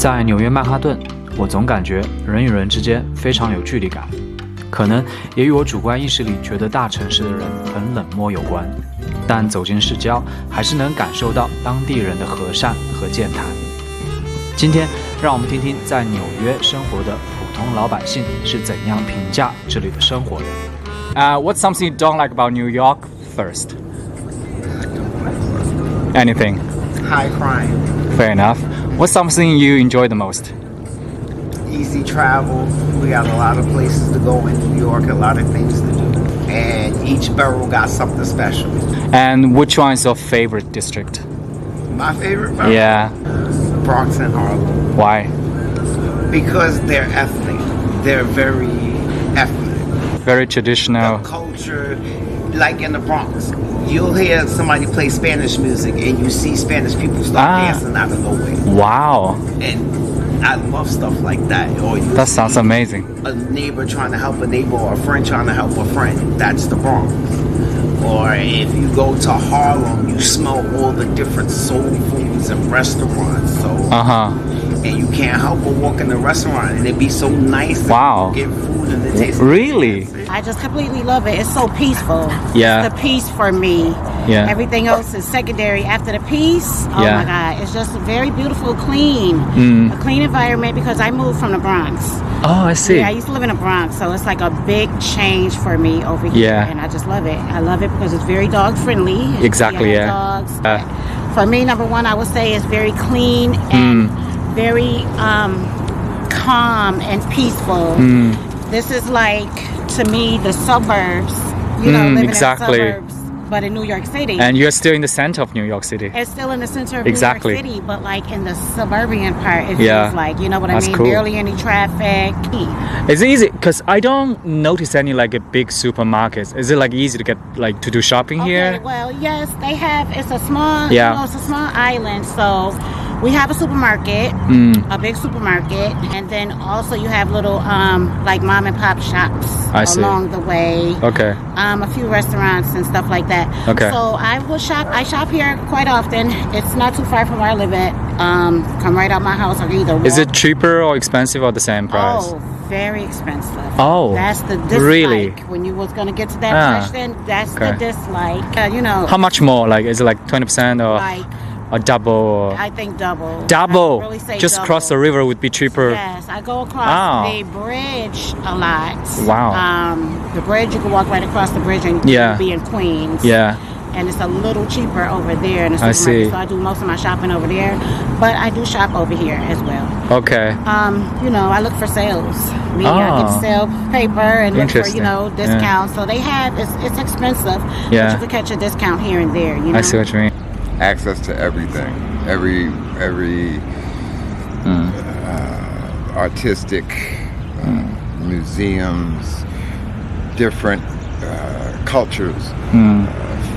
在纽约曼哈顿，我总感觉人与人之间非常有距离感，可能也与我主观意识里觉得大城市的人很冷漠有关。但走进市郊，还是能感受到当地人的和善和健谈。今天，让我们听听在纽约生活的普通老百姓是怎样评价这里的生活的。What's something you don't like about New York first? Anything? High crime. Fair enough. What's something you enjoy the most? Easy travel. We got a lot of places to go in New York, a lot of things to do. And each borough got something special. And which one is your favorite district? My favorite borough? Yeah. Bronx and Harlem. Why? Because they're ethnic. They're very ethnic. Very traditional. The culture, like in the Bronx, you'll hear somebody play Spanish music and you see Spanish people start dancing out of nowhere. Wow. And I love stuff like that. Or you That sounds amazing. A neighbor trying to help a neighbor or a friend trying to help a friend. That's the Bronx. Or if you go to Harlem, you smell all the different soul foods and restaurants. So, and you can't help but walk in the restaurant and it'd be so nice. Wow. Get food and it tastes Really? I just completely love it. It's so peaceful. Yeah. It's the peace for me. Yeah. Everything else is secondary after the peace. Oh Yeah. my God. It's just a very beautiful, clean, a clean environment because I moved from the Bronx. Oh, I see. Yeah, I used to live in the Bronx, so it's like a big change for me over here. Yeah. And I just love it. I love it because it's very dog friendly. Exactly, yeah. Dogs. For me, number one, I would say is very clean and very calm and peaceful. This is like, to me, the suburbs, living exactly. in the suburbs, but in New York City. And you're still in the center of New York City. It's still in the center of Exactly. New York City, but like in the suburban part, it Yeah. feels like, you know what That's I mean? cool. Barely any traffic. Is it easy? Because I don't notice any like a big supermarkets. Is it like easy to get like to do shopping Okay, here? well, yes, they have. It's a small, Yeah. it's a small island, so we have a supermarket, a big supermarket, and then also you have little like mom and pop shops I see. along the way. Okay. A few restaurants and stuff like that. Okay. So I shop here quite often. It's not too far from where I live at. Come right out my house or either walk. Is it cheaper or expensive or the same price? Oh, very expensive. Oh, that's the dislike. really? When you was gonna get to that question, that's Okay. the dislike. How much more? Like, is it like 20% or Like, or double? Or I think double. double? I really say Just double. cross the river would be cheaper. Yes, I go across Oh. the bridge a lot. Wow. The bridge, you can walk right across the bridge and Yeah. you'll be in Queens. Yeah. And it's a little cheaper over there in the I supermarket. see. So I do most of my shopping over there, but I do shop over here as well. Okay. I look for sales. I get to sell paper and look for, Interesting. discounts. So they have, it's expensive, Yeah. but you can catch a discount here and there, I see what you mean. Access to everything, every artistic museums, different cultures,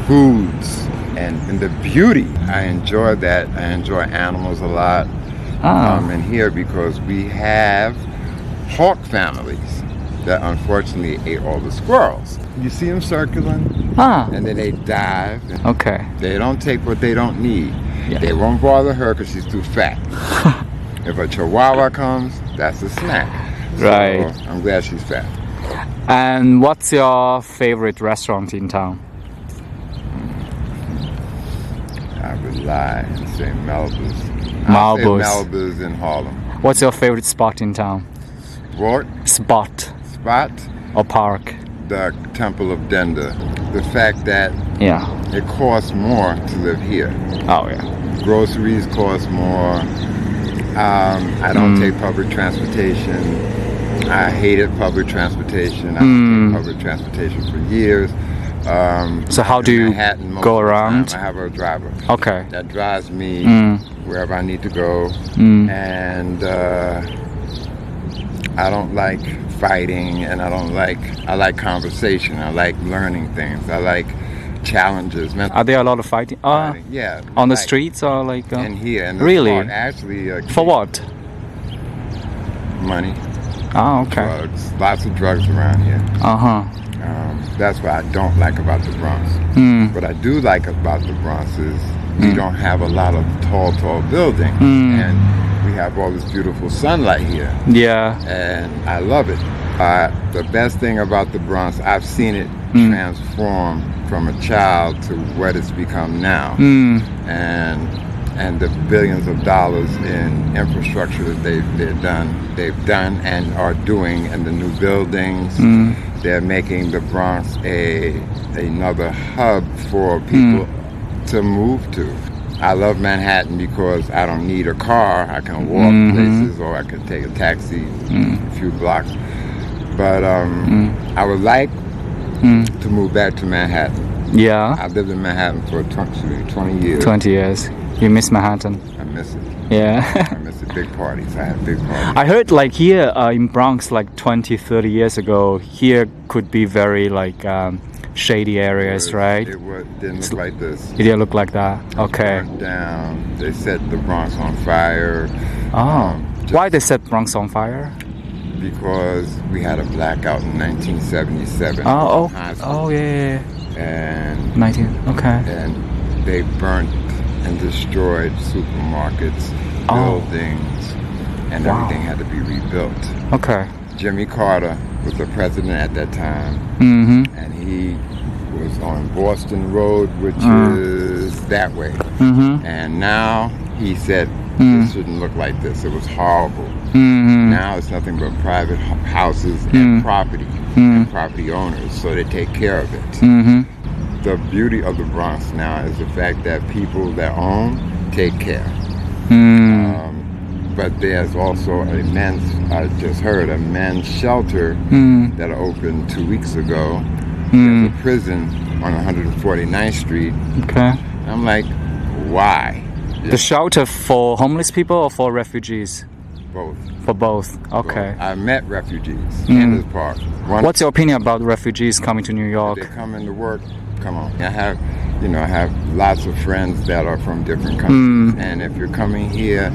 foods, and the beauty. I enjoy that. I enjoy animals a lot. In here because we have hawk families that unfortunately ate all the squirrels. You see them circling, and then they dive. Okay. They don't take what they don't need. Yeah. They won't bother her because she's too fat. If a chihuahua comes, that's a snack. So Right. I'm glad she's fat. And what's your favorite restaurant in town? I would lie and say Malibu's. Malibu's. I'll say Malibu's in Harlem. What's your favorite spot in town? What Spot spot? or park? The Temple of Denda. The fact that Yeah. it costs more to live here. Oh yeah. Groceries cost more. I don't take public transportation. I hated public transportation. I don't take public transportation for years. So how do in you Manhattan most go of the time, around? I have a driver Okay. that drives me wherever I need to go, and I don't like fighting, and I like conversation. I like learning things. I like challenges. Are there a lot of fighting? Yeah. On the like, streets or like? And here, in the Really? park, actually. For what? Money. Oh, okay. Drugs. Lots of drugs around here. Uh-huh. That's what I don't like about the Bronx. What I do like about the Bronx is we don't have a lot of tall buildings, and we have all this beautiful sunlight here. Yeah. And I love it. The best thing about the Bronx, I've seen it transform from a child to what it's become now, and the billions of dollars in infrastructure that they've done and are doing, and the new buildings. They're making the Bronx another hub for people to move to. I love Manhattan because I don't need a car. I can walk places, or I can take a taxi a few blocks. But I would like to move back to Manhattan. Yeah. I lived in Manhattan for 20 years. 20 years. You miss Manhattan? I miss it. Yeah. I miss the big parties. I had big parties. I heard like here in Bronx, like 20, 30 years ago, here could be very like shady areas, right? It didn't look like this. It didn't look like that. Okay. Burnt down. They set the Bronx on fire. Oh. Why they set Bronx on fire? Because we had a blackout in 1977. Oh, High school. oh yeah. And 19. Okay. and they burnt and destroyed supermarkets, buildings, and everything had to be rebuilt. Okay. Jimmy Carter was the president at that time, and he was on Boston Road, which is that way. And now he said, this shouldn't look like this. It was horrible. Now it's nothing but private houses and property and property owners, so they take care of it. The beauty of the Bronx now is the fact that people that own take care. But there's also I just heard a men's shelter that opened 2 weeks ago. There's a prison on 149th Street. Okay. I'm like, why? The shelter for homeless people or for refugees? Both. For both. Okay. I met refugees in this park. What's your opinion about refugees coming to New York? They come into work. Come on. I have lots of friends that are from different countries, and if you're coming here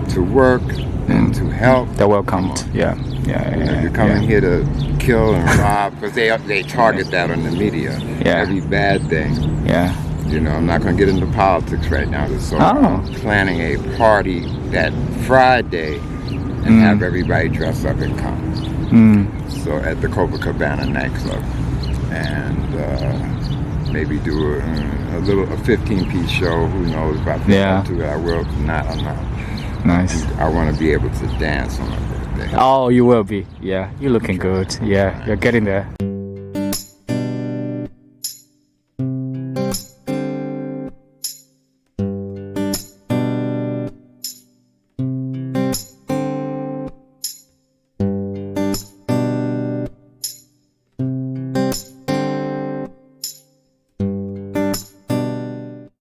to work and to help, They're welcomed. Yeah. If you're coming here to kill and rob, because they target that on the media. Yeah. Every bad thing. Yeah. You know, I'm not going to get into politics right now. So I'm planning a party that Friday and have everybody dress up and come. So at the Copacabana nightclub, and maybe do a 15-piece show. Who knows if I think to it? I will. If not, I'm not. Nice. I want to be able to dance on my birthday. Oh, you will be. Yeah, you're looking good. Yeah, you're getting there.